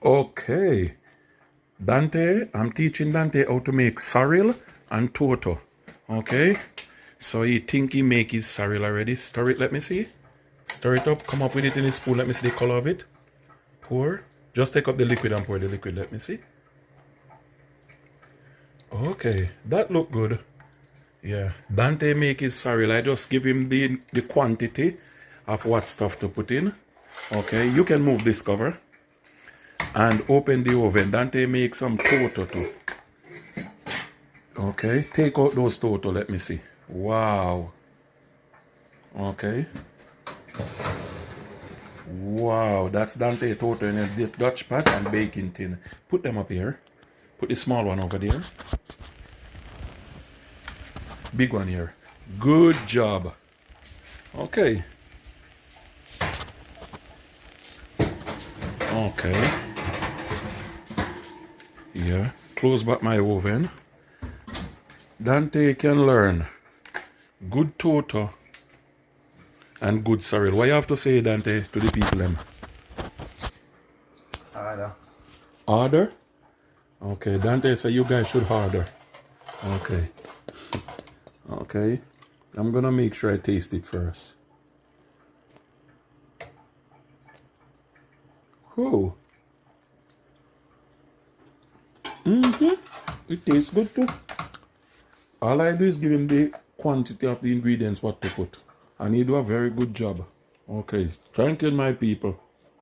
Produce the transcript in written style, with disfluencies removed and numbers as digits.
Okay, Dante, I'm teaching Dante how to make sorrel and TOTO. Okay, so he think he make his sorrel already. Stir it, let me see. Stir it up, come up with it in a spoon. Let me see the color of it. Pour. Just take up the liquid and pour the liquid. Let me see. Okay, that look good. Yeah, Dante make his sorrel. I just give him the quantity of what stuff to put in. Okay, you can move this cover and open the oven. Dante make some TOTO too. Okay, take out those TOTO. Let me see. Wow. Okay. Wow, that's Dante TOTO in this Dutch pot and baking tin. Put them up here. Put the small one over there. Big one here. Good job. Okay. Okay. Yeah. Close back my oven. Dante can learn good TOTO and good sorrel. What you have to say, Dante, to the people them? Order. Order? Okay, Dante said you guys should order. Okay. Okay. I'm gonna make sure I taste it first. Oh. It tastes good too. All I do is give him the quantity of the ingredients what to put. And he do a very good job. Okay. Thank you, my people.